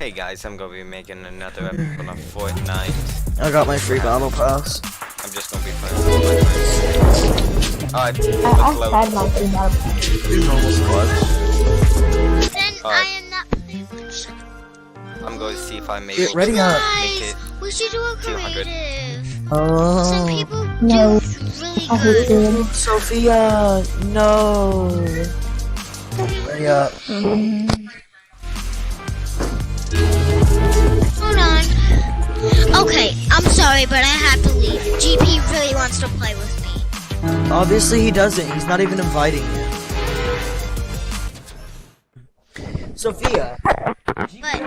Hey guys, I'm gonna be making another episode of Fortnite. I got my free battle pass. I'm just gonna be playing with my friends. Alright, let's load. had my free battle pass. Two normal squads. Then I am not playing. I'm going to see if I'm able Get ready to up. make it. We should do a 200. creative. Some Oh, people No. do really I hate good. doing Sophia, no. Ready up. Hold on. Okay, I'm sorry, but I have to leave. GP really wants to play with me. Obviously he doesn't. He's not even inviting you. Sophia. But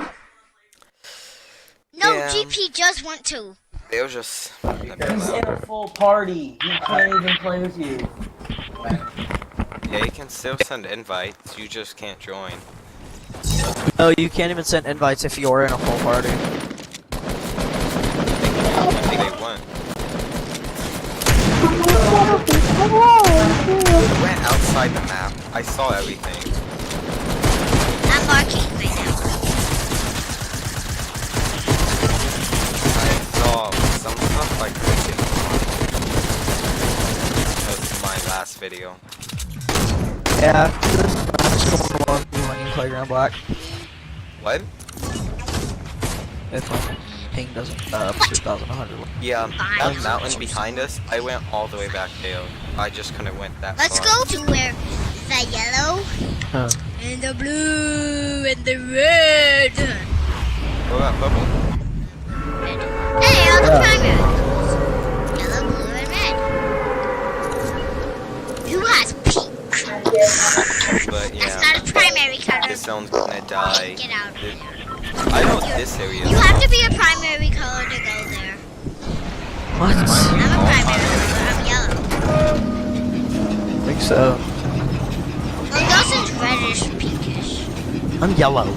no, Yeah. GP just want to. They'll just. He's in a full party. He can't even play with you. Yeah, you can still send invites, you just can't join. No, you can't even send invites if you're in a full party. Maybe they won. I went outside the map. I saw everything. I'm marking right now. I saw some stuff I couldn't get on. That's my last video. Yeah. You playground black. What? If my ping doesn't 2,100. Yeah, that Fine. mountain behind us, I went all the way back there. I just couldn't went that Let's far. go to where the yellow Huh. and the blue and the red. What about purple? Hey, all the Yeah. primary colors. Yellow, blue, and red. Who has pink? But That's yeah, not a primary color. this one's gonna die. Get out of Th- there. I know this area You is have to be a primary color to go there. What? I'm a primary color. I'm yellow. I think so. Well, Dawson's reddish, pinkish. I'm yellow.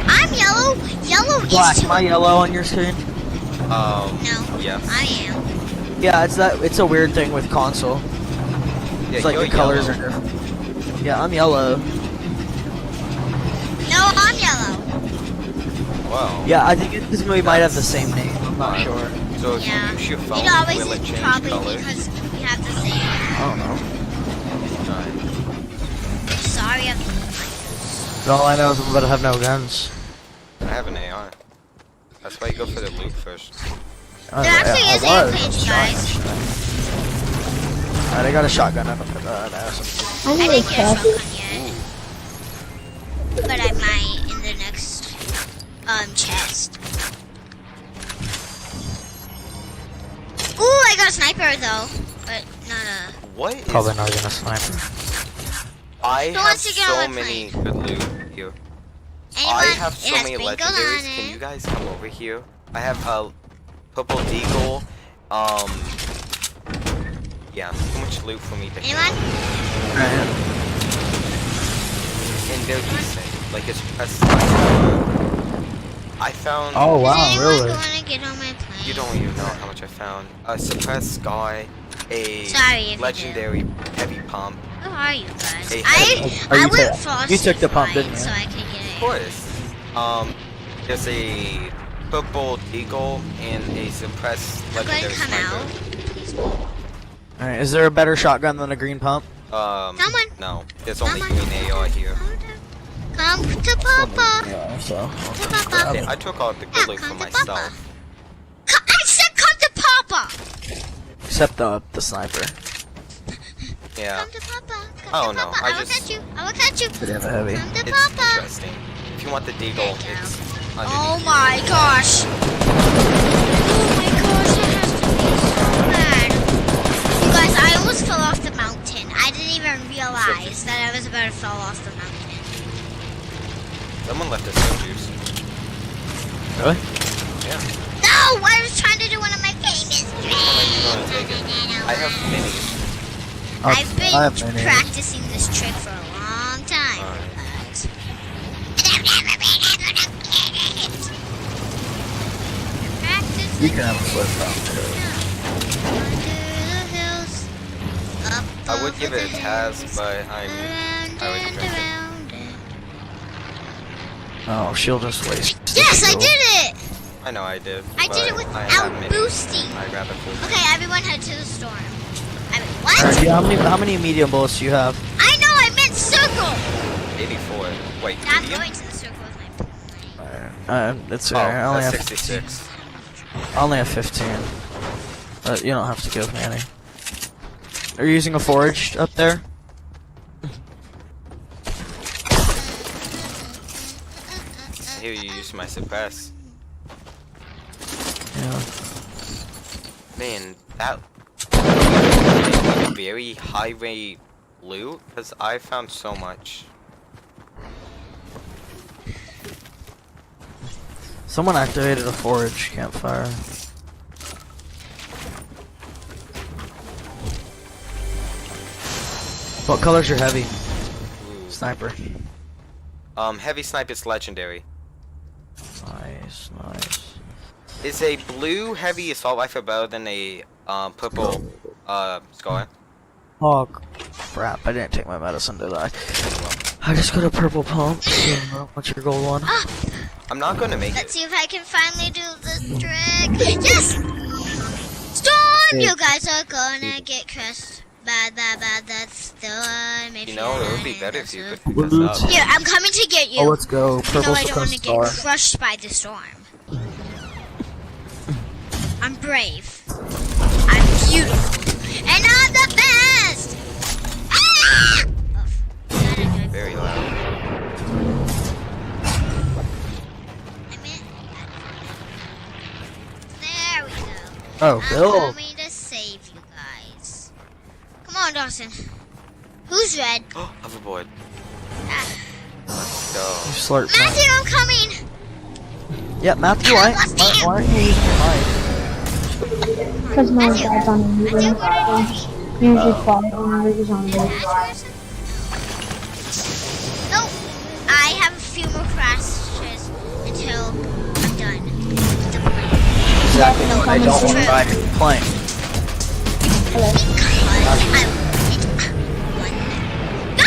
I'm yellow. Yellow Black. is Am I yellow on your screen? No, yes. I am. Yeah, it's a weird thing with console. Yeah, It's like you're the colors yellow. are different. Yeah, I'm yellow. No, I'm yellow. Wow. Yeah, I think it's because we might have the same name. I'm not sure. So if Yeah. you use your phone, It always will it is change probably colors? because we have the same. I don't know. Alright. Sorry, I'm. But all I know is I'm about to have no guns. I have an AR. That's why you go for the loot first. Oh, There actually yeah, is I was. airplanes, guys. Alright, I got a shotgun. I don't know. That's I I need a didn't get a chest. shotgun yet. But I might in the next chest. Ooh, I got a sniper though, but not a. What is... probably not even a sniper. I Who have wants to get so on the many good loot here. Anyone? I have It so has many sprinkles legendaries. on Can it. you guys come over here? I have a purple deagle. Yeah, too much loot for me to Anyone? And they're decent. Like it's press. I found. Oh Does wow, anyone really? want to get on my plane? You don't even know how much I found. A suppressed sky, a Sorry if you legendary heavy pump. Who are you guys? Hey, Oh, I you went took- frost. you took the pump, didn't you? So I could get Of it. course. There's a purple eagle and a suppressed I'm going legendary to come sniper. out. Please. Alright, is there a better shotgun than a green pump? Someone. No. There's only Someone. green AR here. Come to Papa. Yeah, so. To Papa. I took all the Yeah, good loot for come to Papa. myself. I said come to Papa. Except the sniper. Yeah. Come to Papa. Come Oh, to no, Papa. I I will just- catch you. I will catch you. Did he have a heavy? Come to It's Papa. interesting. If you want the deagle, Thank you. it's Oh underneath. my gosh. Oh my gosh, that has to be so bad. You guys, I almost fell off the mountain. I didn't even realize that I was about to fall off the mountain. Someone left us no juice. Really? Yeah. No, I was trying to do one of my famous How are you gonna take it? I have minis. I've been I have minis. practicing this trick for a long time, Alright. guys. And I've never been able to get it. Practice You can have a flip phone. Under the hills, up I would over give it a the task, hills, but around I would and drink it. around and Oh, she'll just waste. Yes, I did it! I know I did. I did it but I without have many. boosting. I rather flew. Okay, everyone head to the storm. I mean, what? Alright, yeah, how many medium bullets do you have? I know, I meant circle! 84. Wait, I'm medium? going to the circle with my plane. It's Oh, fair. I only that's have 66. I only have 15. But you don't have to give me any. Are you using a forge up there? I hear you use my suppress. Yeah. Man, that very high rate loot because I found so much. Someone activated a forge campfire. What color's your heavy? Ooh. Sniper. Heavy snipe is legendary. Nice, nice. Is a blue heavy assault rifle better than a purple scar? Oh, crap. I didn't take my medicine, did I? I just got a purple pump. What's your gold one? I'm not gonna make Let's it. see if I can finally do this trick. Yes! Storm! You guys are gonna get crushed. Bad, that's storm. If You know, it would be you're better in if you the could pick this up. Here, I'm coming to get you. Oh, let's go. No, Purple I don't want to suppressed get star. crushed by the storm. I'm brave. I'm beautiful. And I'm the best! Ah! Oof. Gotta do it. Very loud. I meant- There we go. Oh, I'm Bill. coming to save you guys. Come on, Dawson. Who's red? Oh, hoverboard. Ah. Let's go. You slurp. Matthew, I'm coming! Yeah, Matthew, why aren't you using your mic? Because my Matthew, dad's on the Matthew, meeting. what are you Usually quiet when he's on doing? the No, I have a few more crashes until I'm done with the plane. Exactly what I don't want to ride your plane. Because I wanted one. No!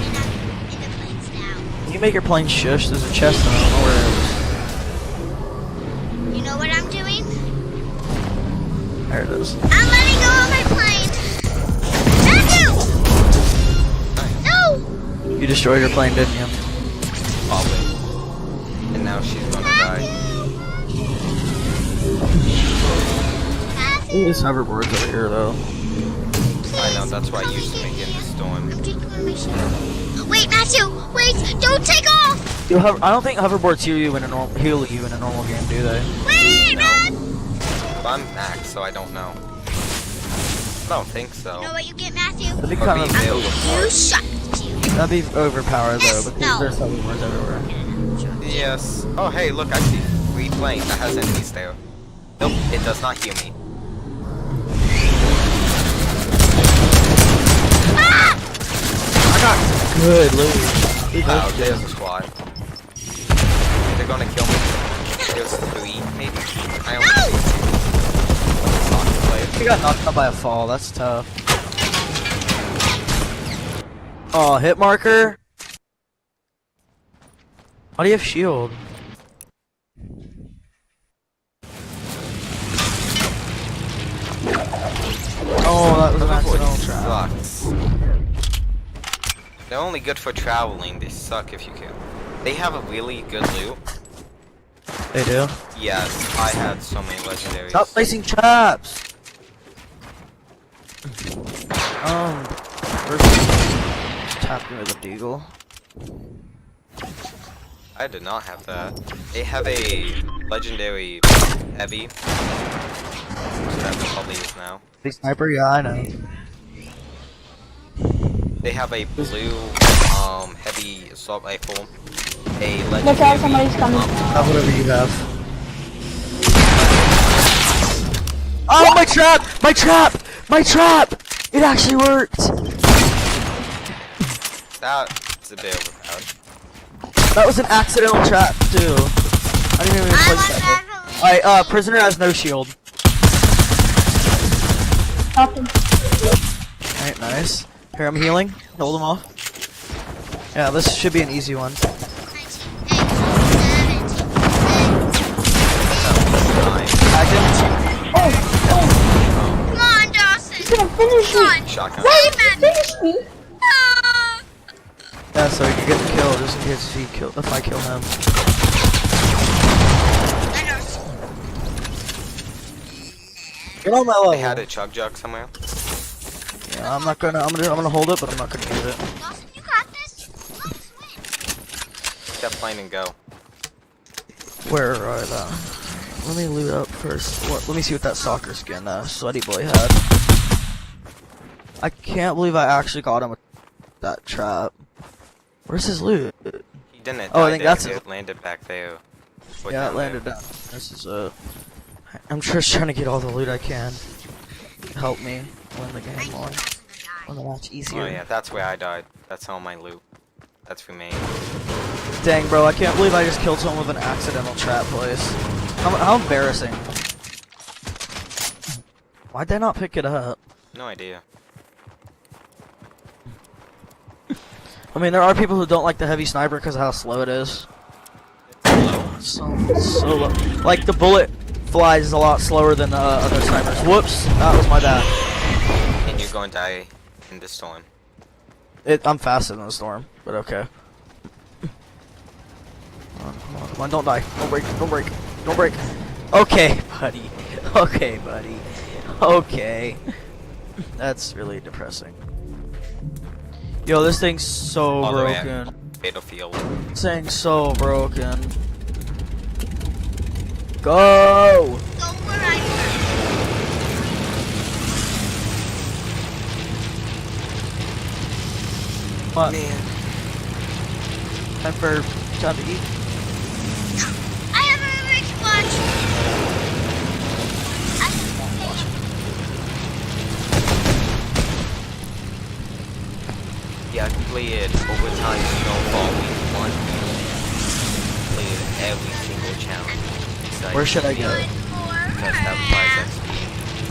And I'm in the planes now. Can you make your plane shush? There's a chest and I don't know where it is. You know what I'm doing? There it is. I'm letting go of my plane. Matthew! No! You destroyed your plane, didn't you? Probably. And now she's gonna die. Matthew! This hoverboard's over here, though. I know, that's why I used to make it in the storm. I'm taking my mission. Wait, Matthew! Wait! Don't take off! I don't think hoverboards heal you in a normal game, do they? Wait, man! But I'm max, so I don't know. I don't think so. You know what you get, Matthew? That'd be Or kind be of failed You before. shot you. that'd be overpowered Yes, though, because no. there's hoverboards everywhere. Yes. Oh, hey, look, I see 3 planes that has enemies there. Nope, it does not heal me. I got good loot. Wow, there's a squad. They're gonna kill me. There's 3, maybe. I only No! see soccer players. You got knocked out by a fall. That's tough. Oh, hit marker. Why do you have shield? Oh, that was an accidental trap. Sucks. They're only good for traveling. They suck if you kill. They have a really good loot. They do. Yes, I had so many legendaries. Stop placing traps. First tap me with a deagle. I did not have that. They have a legendary heavy. So that's probably is now. Big sniper, yeah, I know. They have a blue heavy assault rifle. A legendary. Look out, somebody's coming. Have whatever you have. Oh, my trap! My trap! My trap! It actually worked! That's a bit overpowered. That was an accidental trap, too. I didn't even I'm place on that. Beverly. Alright, prisoner has no shield. Stop him. Alright, nice. Here, I'm healing. Hold him off. Yeah, this should be an easy one. 19, 8, 17, Tagged him. Come on, Dawson. He's gonna finish Come me. on. Shotgun. Wait, Aim at me. finish me. Ah. Yeah, so he can get the kill just in case if I kill him. That hurts. Get on my They level. had a chug jug somewhere. Yeah, I'm gonna hold it, but I'm not gonna use it. Dawson, you got this. Let's win. Step plane and go. Where are the? Let me loot up first. Let me see what that soccer skin Sweaty Boy had. I can't believe I actually got him with that trap. Where's his loot? He didn't. Oh, I die think there, that's it landed back there. Put Yeah, down it landed there. down. This is I'm just trying to get all the loot I can. Help me win the game more. Win the match easier. Oh yeah, that's where I died. That's all my loot. That's remained. Dang, bro, I can't believe I just killed someone with an accidental trap place. How embarrassing. Why'd they not pick it up? No idea. I mean, there are people who don't like the heavy sniper because of how slow it is. So low. Like, the bullet flies a lot slower than other snipers. Whoops, that was my bad. And you're going to die in the storm. I'm faster than the storm, but okay. Come on, don't die. Don't break, don't break, don't break. Okay, buddy. Okay, buddy. Okay. That's really depressing. Yo, this thing's so All the way at broken. Battlefield. This thing's so broken. Go! Go where I What? Man. Time to eat. I have a rich watch. Yeah, I played Overtime Snowfall Week 1. Played every single challenge. Besides Where should I go? Because that buys XP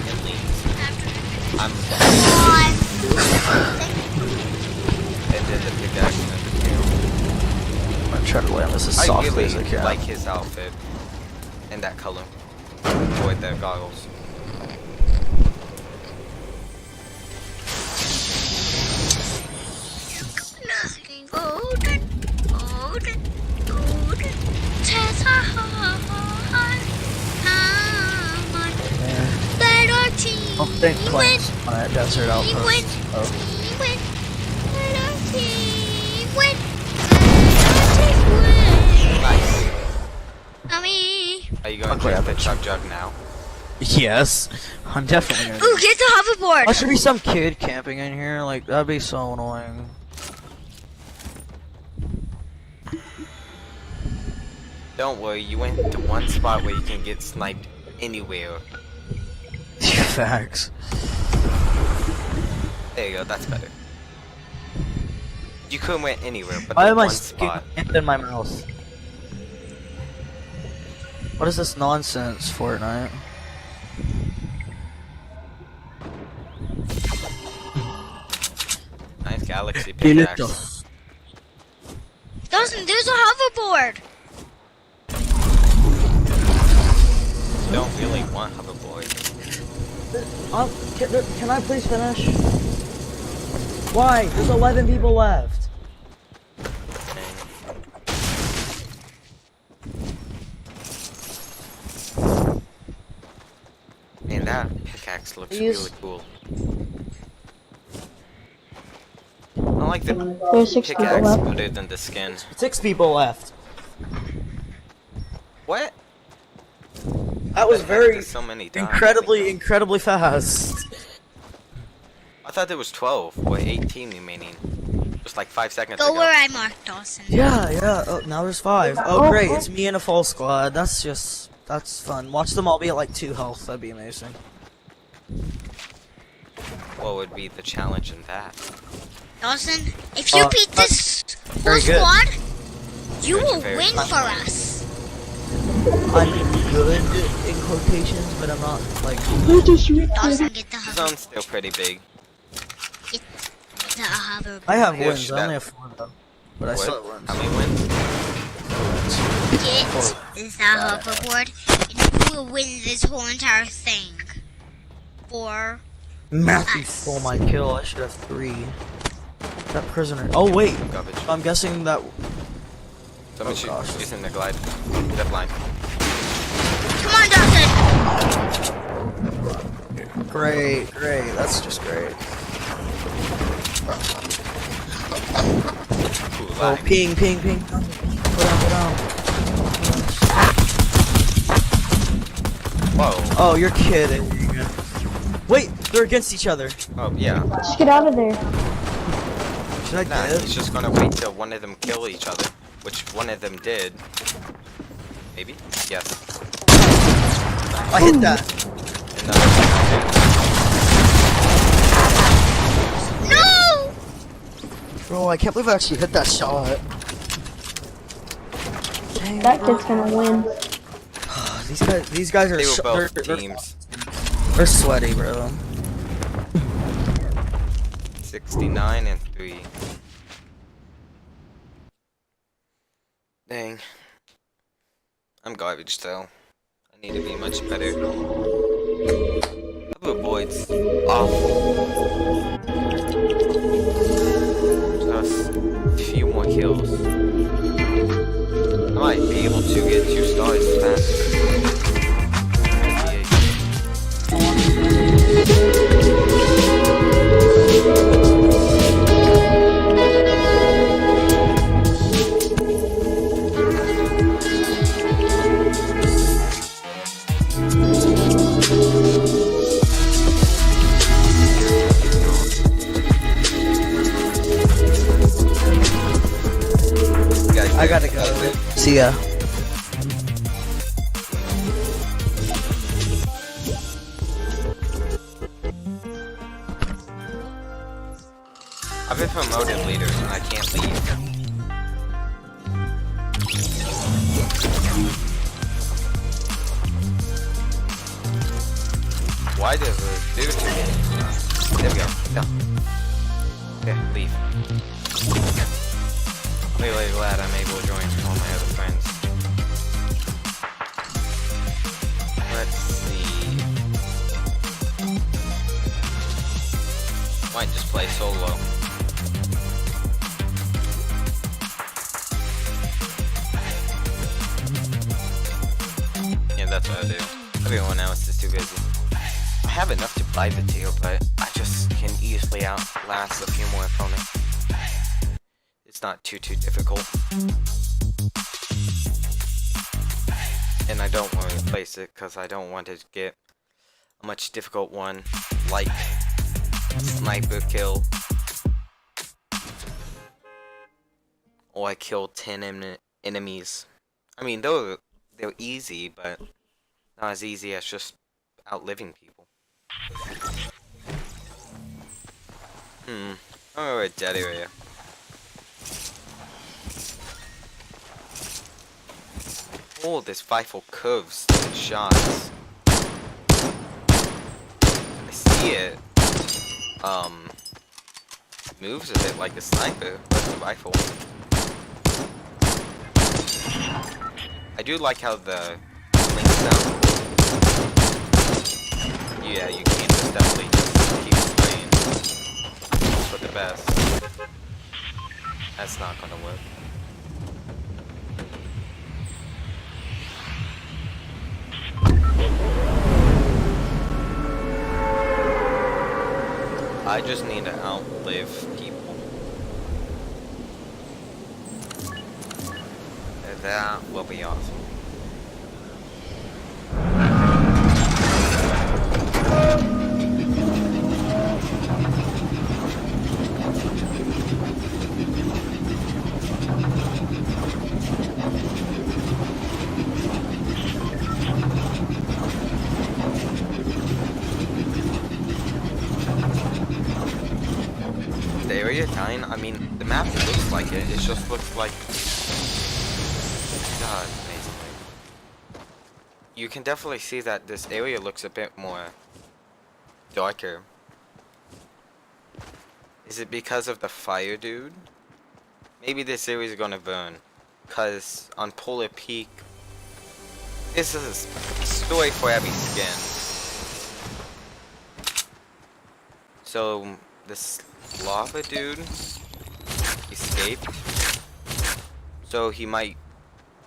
and leads. I'm and then the pickaxe and the tail. I'm gonna try to land this as I softly really as I can. like his outfit and that color. With the goggles. Nothing golden, golden, golden. Says our heart. Come on, Yeah. let our team Oh, thank win. planes on that desert Team win. outpost. Oh. Team win. Let our team win. Let our team win. Nice. Mommy. Are you going Okay, to I get the bet chug jug now? Yes, I'm definitely gonna. Ooh, get the hoverboard. Oh, should be some kid camping in here. Like that'd be so annoying. Don't worry, you went to one spot where you can get sniped anywhere. Facts. There you go, that's better. You couldn't went anywhere, but Why the am I one sticking spot. it in my mouth? What is this nonsense, Fortnite? Nice galaxy pickaxe. Dawson, there's a hoverboard. Don't really want hoverboard. Can I please finish? Why? There's 11 people left. Man, that pickaxe looks Please. really cool. I like the There's 6 people pickaxe left. better than the skin. 6 people left. What? That was The heck very did so many die? incredibly fast. I thought there was 12 or 18 remaining. Just like 5 seconds Go ago. where I marked, Dawson. Yeah. Oh, now there's 5. Oh, great. It's me and a full squad. That's fun. Watch them all be at like 2 health. That'd be amazing. What would be the challenge in that? Dawson, if you beat this whole very good. squad, you Very, will very win good. for us. I'm good in quotations, but I'm not like. Dawson, get the The hover. zone's still pretty big. Get the hover. I have Yeah, wins. should I only that- have 4 though. But I What? still win. How many wins? Get the hoverboard, and you will win this whole entire thing. For Matthew stole my kill. I should have 3. That prisoner. Oh wait. Garbage. I'm guessing that. Someone Oh, gosh. using the glide. Zip line. come on, Dawson. Great. That's just great. Ooh, Oh, lag. ping. Put down. Whoa. Oh, you're kidding. Wait, they're against each other. Oh, yeah. Just get out of there. Should I Nah, get he's it? just gonna wait till one of them kill each other. Which one of them did. Maybe? Yes. I hit that. And No! Bro, I can't believe I actually hit that shot. Dang, That bro. kid's gonna win. These guys are they were both they're teams. sweaty, bro. 69 and 3. Dang. I'm garbage though. I need to be much better. Double avoids awful. Just a few more kills. I might be able to get 2 stars faster. I gotta go. See ya. I've been promoted leader and I can't leave. Why does it do to me? There we go. Done. Okay, leave. Really glad I'm able to join all my other friends. Let's see. Might just play solo. Yeah, that's what I do. Everyone else is too busy. I have enough to buy the deal, but I just can easily outlast a few more opponents. It's not too difficult. And I don't want to replace it because I don't want to get a much difficult one like sniper kill. Or I killed 10 enemies. I mean, they're easy, but not as easy as just outliving people. Oh, a dead area. Oh, this rifle curves the shots. I see it. Moves a bit like a sniper, but the rifle. I do like how the links sound. Yeah, you can just definitely just keep playing for the best. That's not gonna work. I just need to outlive people. That will be awesome. The area 9, I mean, the map looks like it, it just looks like... God, amazingly. You can definitely see that this area looks a bit more darker. Is it because of the fire dude? maybe this area is gonna burn. Cause on Polar Peak, this is a story for every skin. So this lava dude escaped. So he might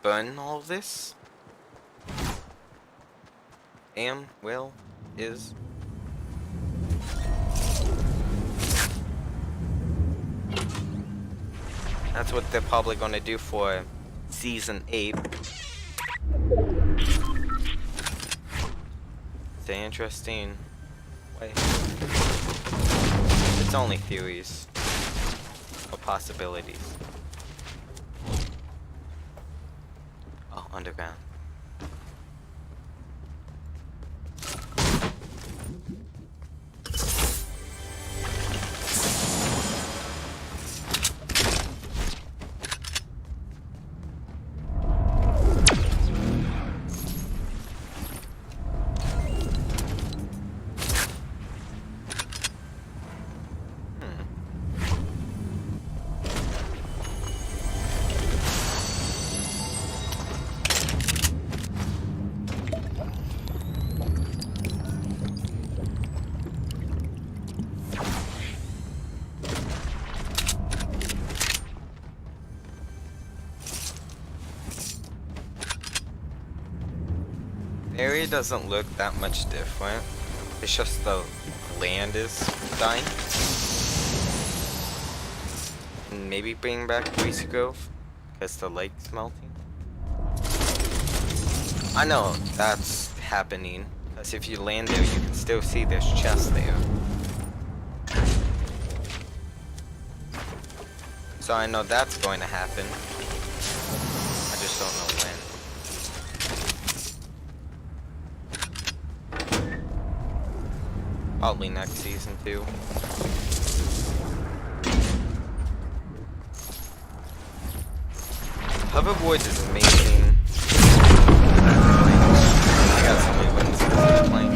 burn all of this. Is. That's what they're probably gonna do for season 8. It's an interesting way. It's only theories or possibilities. Oh, underground. Area doesn't look that much different. It's just the land is dying. And maybe bring back Greasy Grove because the lake's melting. I know that's happening because if you land there, you can still see there's chests there. So I know that's going to happen. I just don't know when. Probably next season too. Hoverboards is amazing. I got so many buttons playing.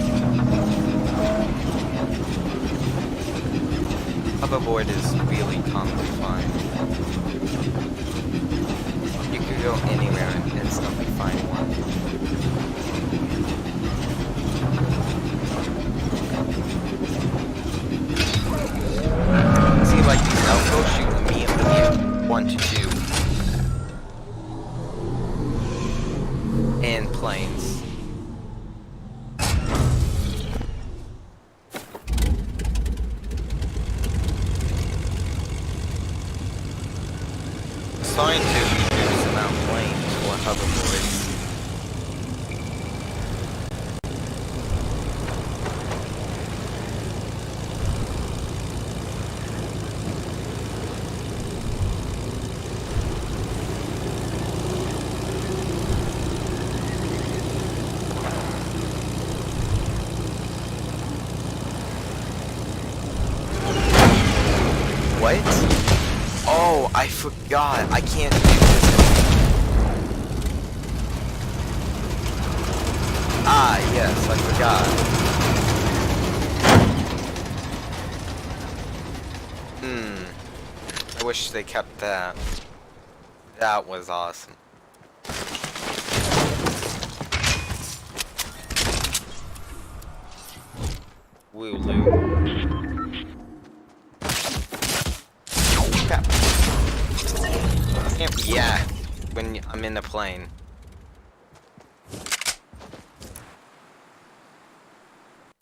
Hoverboard is really comically fun. You could go anywhere and instantly find one. Like these outposts, you immediately get 1 to 2 and planes. Starting to reduce the amount of planes for hoverboards. What? Oh, I forgot. I can't do this. Ah, yes, I forgot. I wish they kept that. That was awesome. Wooloo. Yeah, when I'm in the plane.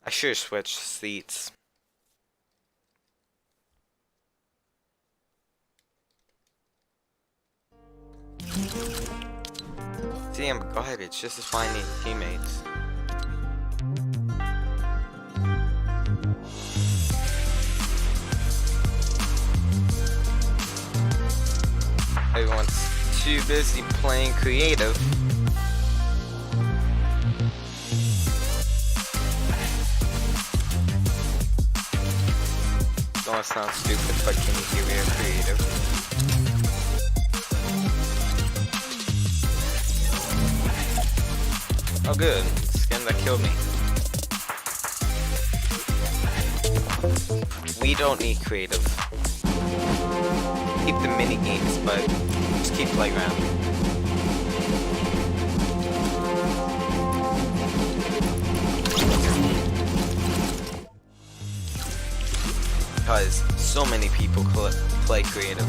I should switch seats. See, I'm garbage just as finding teammates. Everyone's too busy playing creative. Don't wanna sound stupid, but can you hear me creative? Oh good, skin that killed me. We don't need creative. keep the mini games, but just keep playground. Because so many people play creative.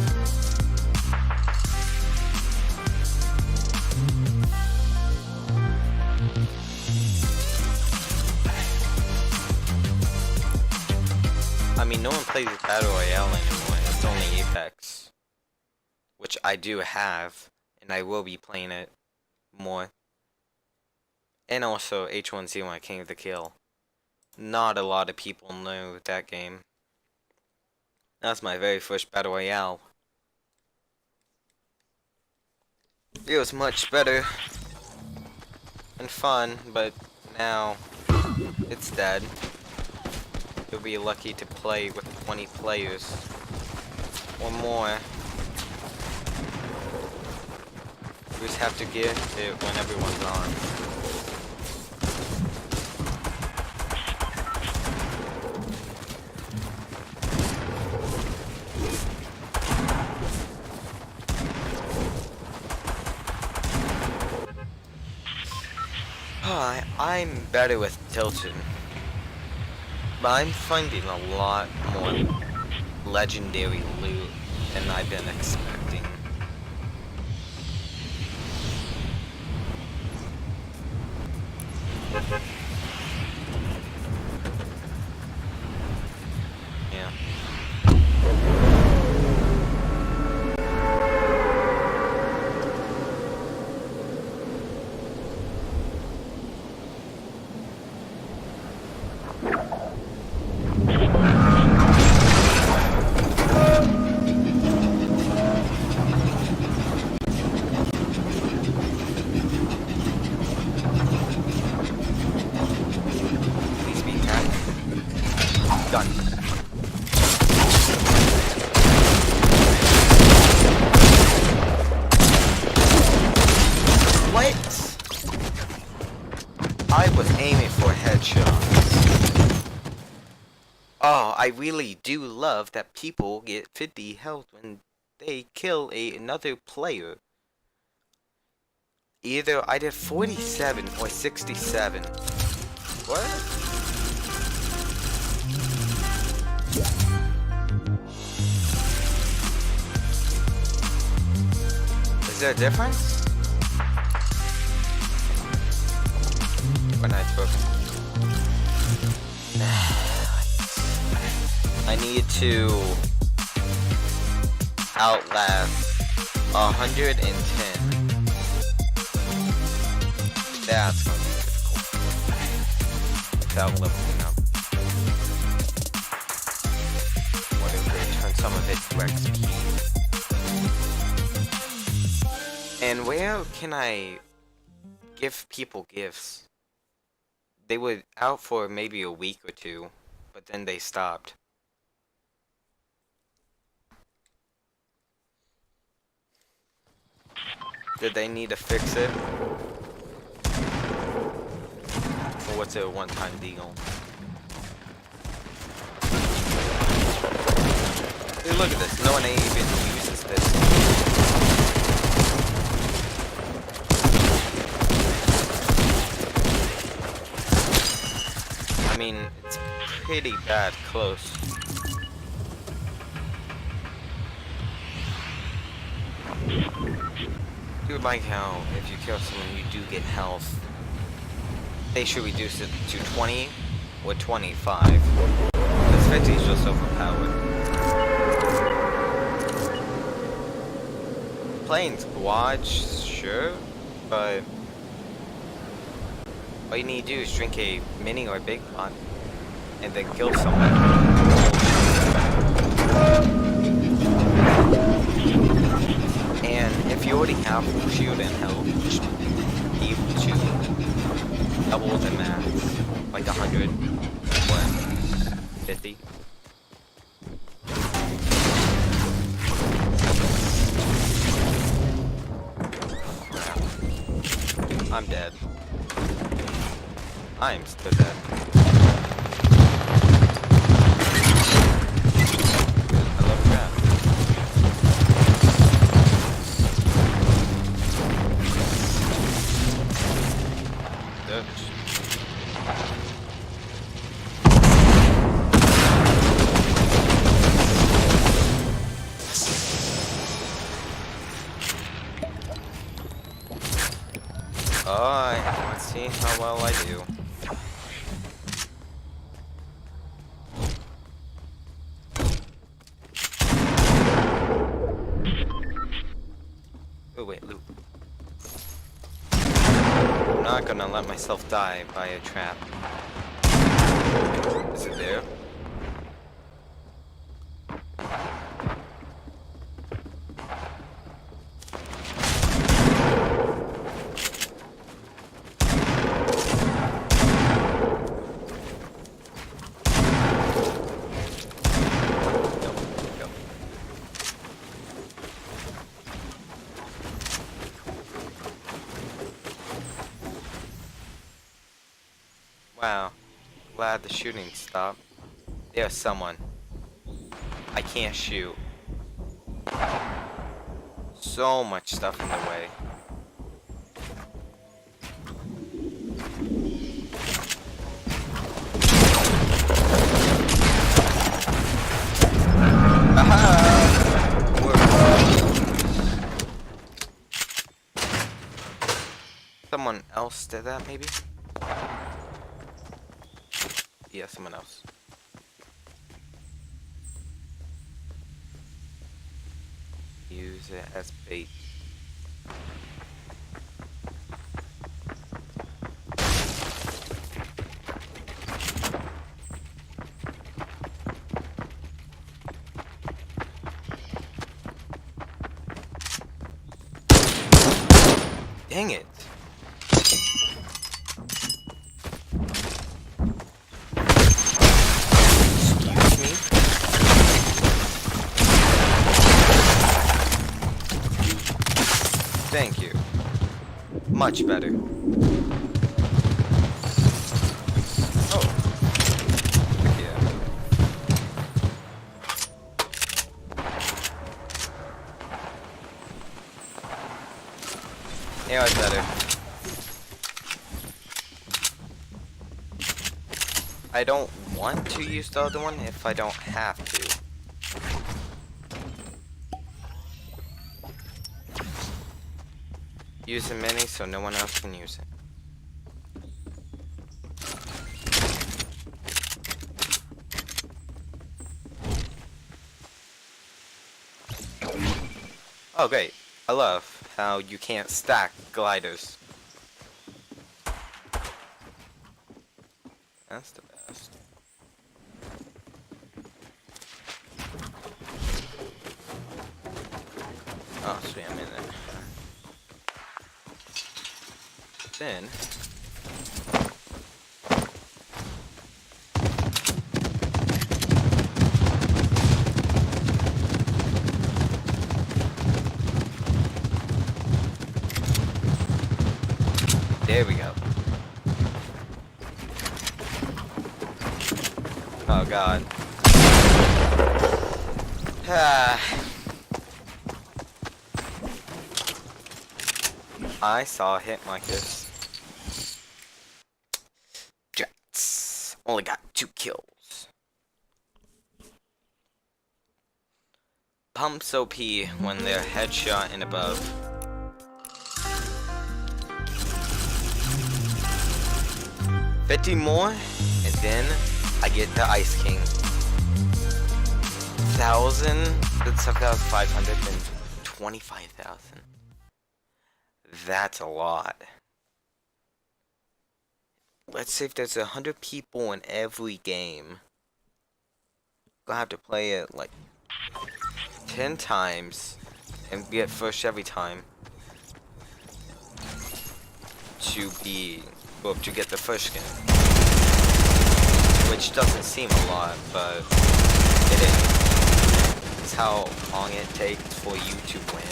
I mean, no one plays Battle Royale anymore. It's only Apex. Which I do have, and I will be playing it more. And also H1Z1 King of the Kill. Not a lot of people know that game. That's my very first Battle Royale. It was much better and fun, but now it's dead. You'll be lucky to play with 20 players or more. You just have to get it when everyone's on. I'm better with Tilted, but I'm finding a lot more legendary loot than I've been expecting. Yeah. Done. What? I was aiming for headshots. Oh, I really do love that people get 50 health when they kill another player. Either I did 47 or 67. What? Is there a difference? When I took, I need to outlast 110. That's gonna be difficult. Without leveling up. Whatever, turn some of it to XP. And where can I give people gifts? They were out for maybe a week or two, but then they stopped. Did they need to fix it? Or what's a one-time deal? Hey, look at this. No one even uses this. I mean, it's pretty bad close. Do like how if you kill someone you do get health. They should reduce it to 20 or 25. Because 50 is just overpowered. Playing squad, sure, but all you need to do is drink a mini or big pot and then kill someone. And if you already have full shield and health, just be able to double the max, like 100 or 50. I'm dead. I'm still dead. I love that. Alright, let's see how well I do. Oh wait, loot. I'm not gonna let myself die by a trap. Is it there? Wow, glad the shooting stopped. There's someone. I can't shoot. So much stuff in the way. Aha! Someone else did that, maybe? Yeah, someone else. Use it as bait. Dang it. Excuse me. Thank you. Much better. Oh. Yeah. Yeah, it's better. I don't want to use the other one if I don't have to. Use the mini so no one else can use it. Oh great, I love how you can't stack gliders. That's the best. Oh sweet, I'm in there. Then there we go. Oh god. I saw a hit like this. Jets. Only got 2 kills. Pumps OP when they're headshot and above. $50 more, and then I get the Ice King. 1,000, then 7,500, then 25,000. That's a lot. Let's say if there's 100 people in every game. Gonna have to play it like 10 times and get first every time to get the first skin. Which doesn't seem a lot, but it is. It's how long it takes for you to win.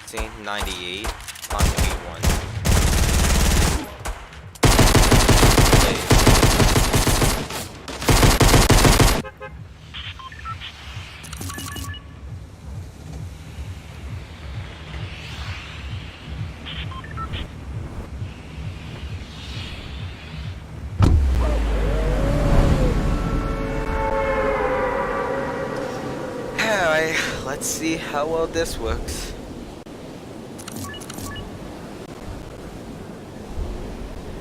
See, 98, not 81. Let's see how well this works.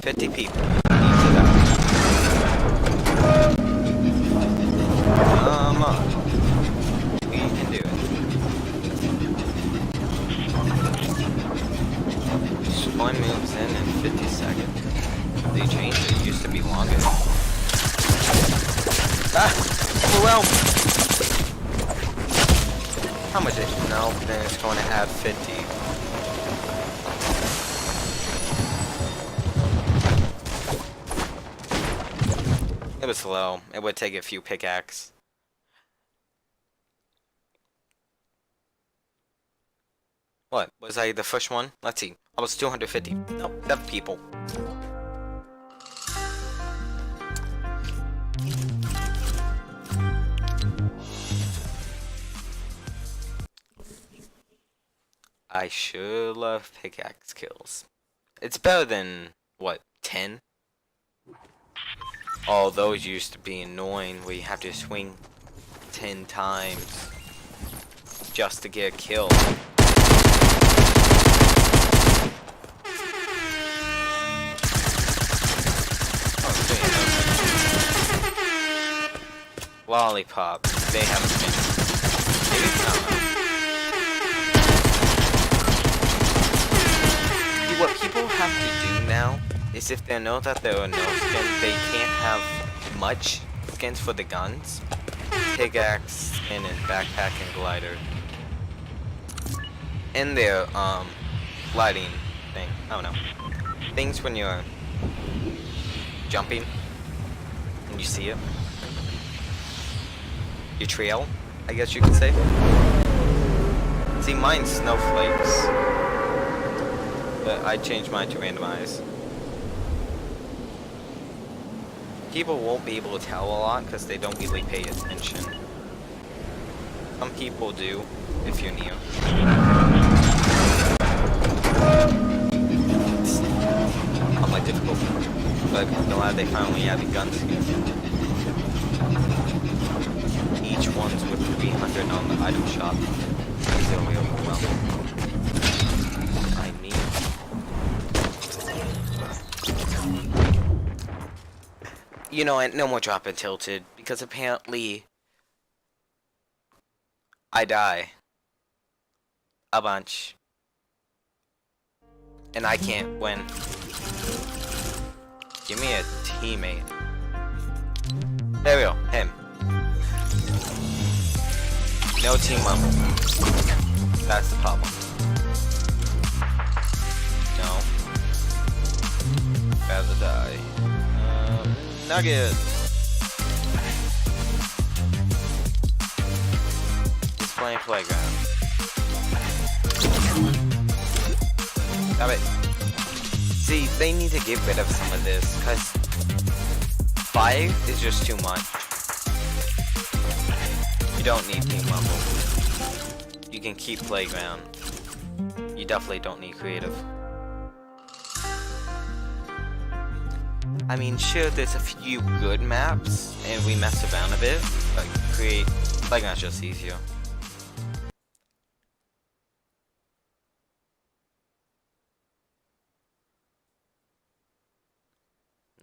$50 people. Each of them. Come on. We can do it. One moves in 50 seconds. They changed it. It used to be longer. Ah! Overwhelmed! How much is it? No, then it's going to add 50. It was slow. It would take a few pickaxe. What? Was I the first one? Let's see. I was 250. Nope, 7 people. I sure love pickaxe kills. It's better than, what, 10? Oh, those used to be annoying where you have to swing 10 times just to get a kill. Lollipop. They haven't been. Maybe not. See, what people have to do now is if they know that there are no skins, they can't have much skins for the guns. Pickaxe, skin, and backpack and glider. And their gliding thing. I don't know. Things when you're jumping and you see it. Your trail, I guess you could say. See, mine's snowflakes. But I changed mine to randomize. People won't be able to tell a lot because they don't really pay attention. Some people do, if you're new. It's not my difficult, but I'm glad they finally added guns here. Each one's with 300 on the item shop. It's really overwhelming. I need. You know, and no more drop it tilted because apparently I die a bunch and I can't win. Give me a teammate. There we go, him. No team level. That's the problem. No. Rather die. Nugget. Just playing playground. Got it. See, they need to get rid of some of this, cause 5 is just too much. You don't need team level. You can keep playground. You definitely don't need creative. I mean, sure, there's a few good maps, and we mess around a bit, but create playground's just easier.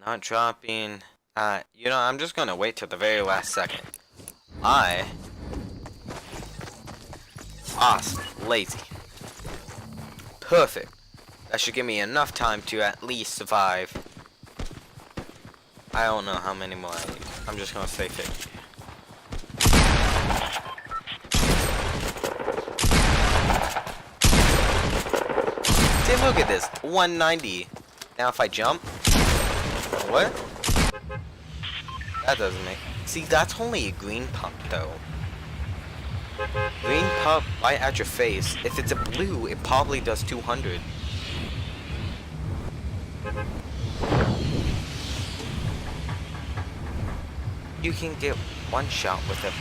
Not dropping. You know, I'm just gonna wait till the very last second. Awesome. Lazy. Perfect. That should give me enough time to at least survive. I don't know how many more I need. I'm just gonna say 50. See, look at this. 190. Now if I jump. What? That doesn't make... See, that's only a green pump, though. Green pump right at your face. If it's a blue, it probably does 200. You can get one shot with a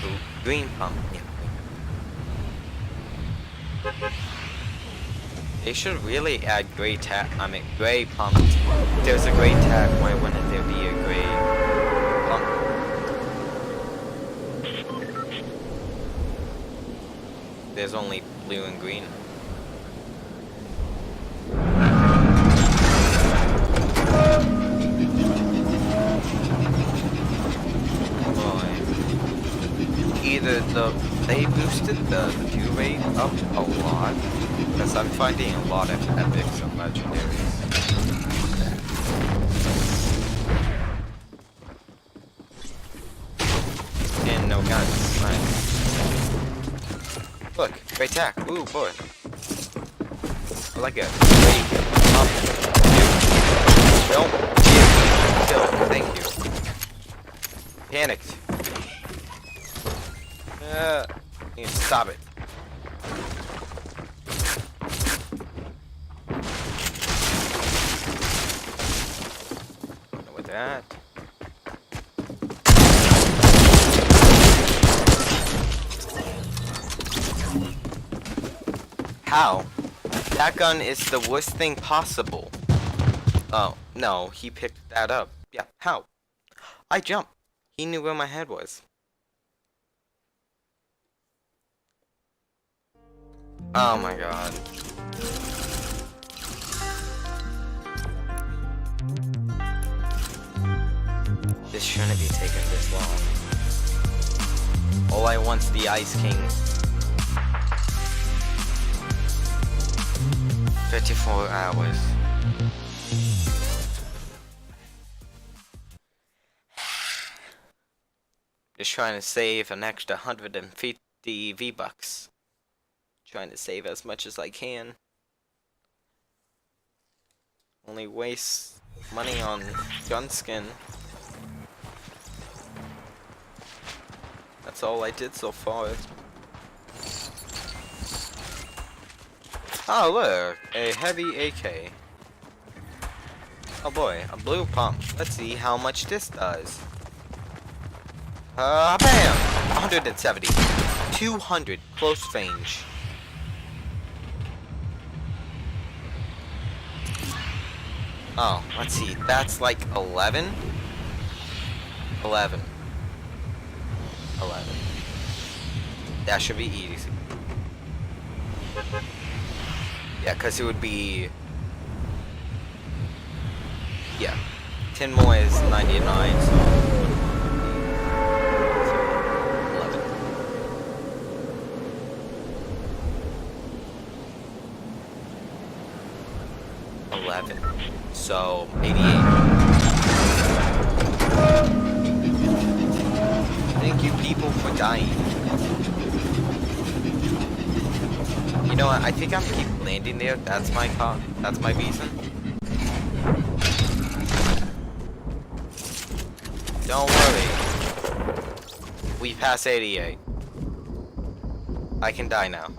green pump. Yeah. They should really add gray gray pump. If there's a gray tag, why wouldn't there be a gray pump? there's only blue and green. Either they boosted the view rate up a lot, because I'm finding a lot of epics and legendaries. And no guns, nice. Look, great attack, ooh boy. I like it. Wait, don't kill, thank you. Panicked. You need to stop it. With that. How? That gun is the worst thing possible. Oh, no, he picked that up. Yeah, how? I jumped. He knew where my head was. Oh my god. This shouldn't be taking this long. All I want's the Ice King. 54 hours. Just trying to save an extra 150 V-Bucks. Trying to save as much as I can. Only waste money on gun skin. That's all I did so far. Oh look, a heavy AK. Oh boy, a blue pump. Let's see how much this does. Bam! 170. 200 close range. Oh, let's see. That's like 11? 11. 11. That should be easy. Yeah, because it would be... Yeah. 10 more is 99, so... 11. So, 88. Thank you people for dying. You know what, I think I'm gonna keep landing there. That's my that's my reason. Don't worry. We passed 88. I can die now.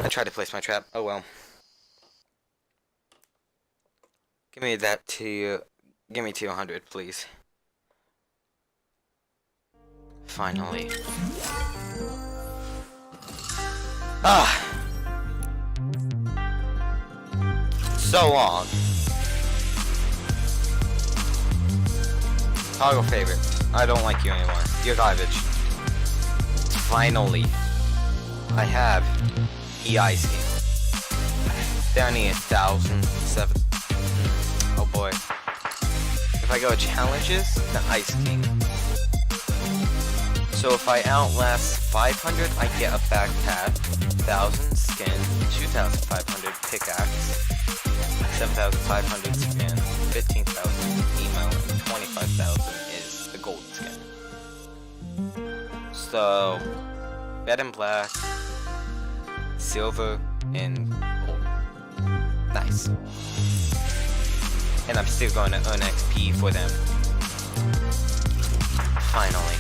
I tried to place my trap. Oh well. Give me that to... Give me 200, please. Finally. Ah! So long. Toggle favorite. I don't like you anymore. You're garbage. Finally. I have the Ice King. Down here, 1,007. Oh boy. If I go challenges, the Ice King. So if I outlast 500, I get a backpack, 1,000 skin, 2,500 pickaxe, 7,500 skin, 15,000 emo, and 25,000 is the gold skin. So, red and black, silver, and gold. Nice. And I'm still going to earn XP for them. Finally.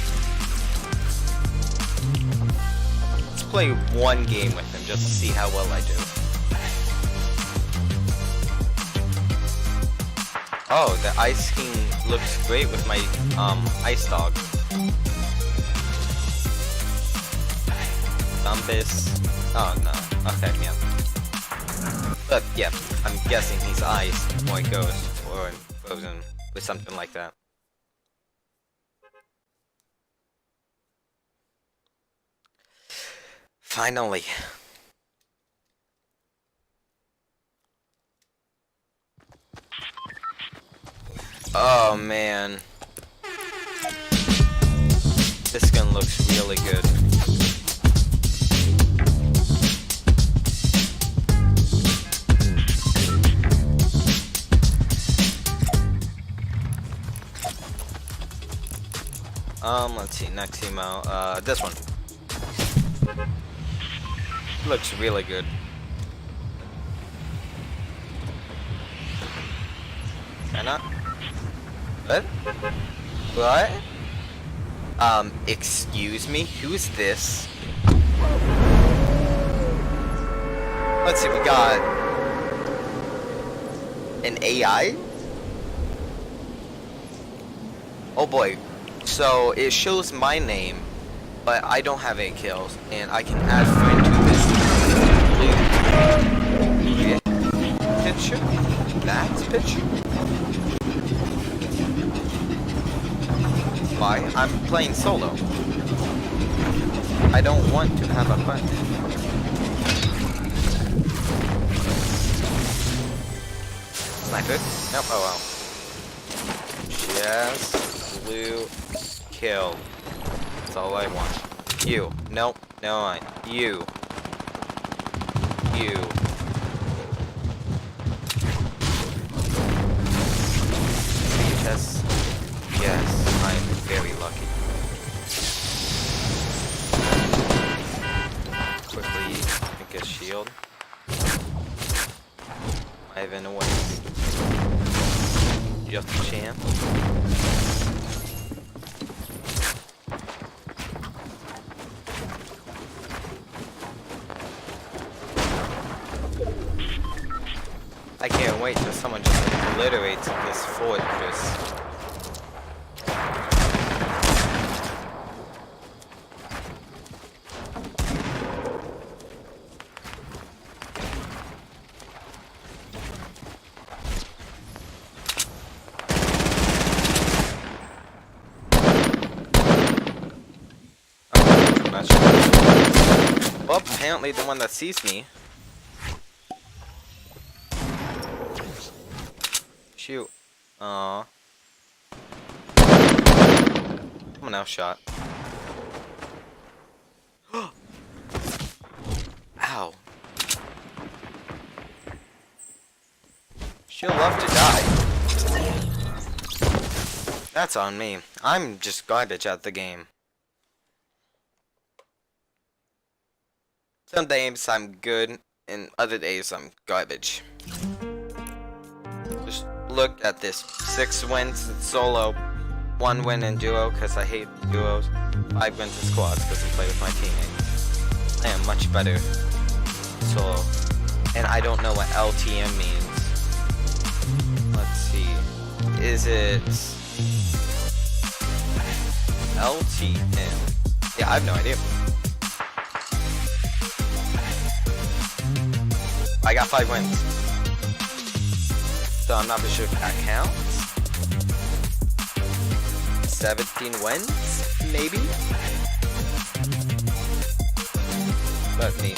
Let's play one game with them just to see how well I do. Oh, the Ice King looks great with my Ice Dog. Dumbus. Oh no. Okay, yeah. But yeah, I'm guessing he's ice or ghost or frozen. with something like that. Finally. Oh man. This gun looks really good. Let's see, next emo, this one. Looks really good. Can I? What? What? Excuse me? Who's this? Let's see, we got an AI? Oh boy. So it shows my name, but I don't have 8 kills, and I can add friend to this blue picture. That picture. Why? I'm playing solo. I don't want to have a friend. Sniper? Nope. Oh well. Just blue. Kill. That's all I want. You. Nope. No, I. You. You. Yes. Yes. I'm very lucky. Quickly make a shield. Ivan away. Just a chance. I can't wait till someone just obliterates this fortress. Oh, not sure. Well, apparently the one that sees me. Shoot. Aww. Someone else shot. Ow. She'll love to die. That's on me. I'm just garbage at the game. Some days I'm good, and other days I'm garbage. Just look at this. 6 wins in solo, 1 win in duo because I hate duos, 5 wins in squads because I play with my teammates. I am much better solo. And I don't know what LTM means. Let's see. Is it LTM? Yeah, I have no idea. I got 5 wins. So I'm not for sure if that counts. 17 wins? Maybe? But me.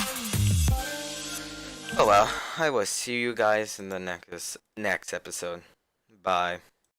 Oh well, I will see you guys in the next episode. Bye.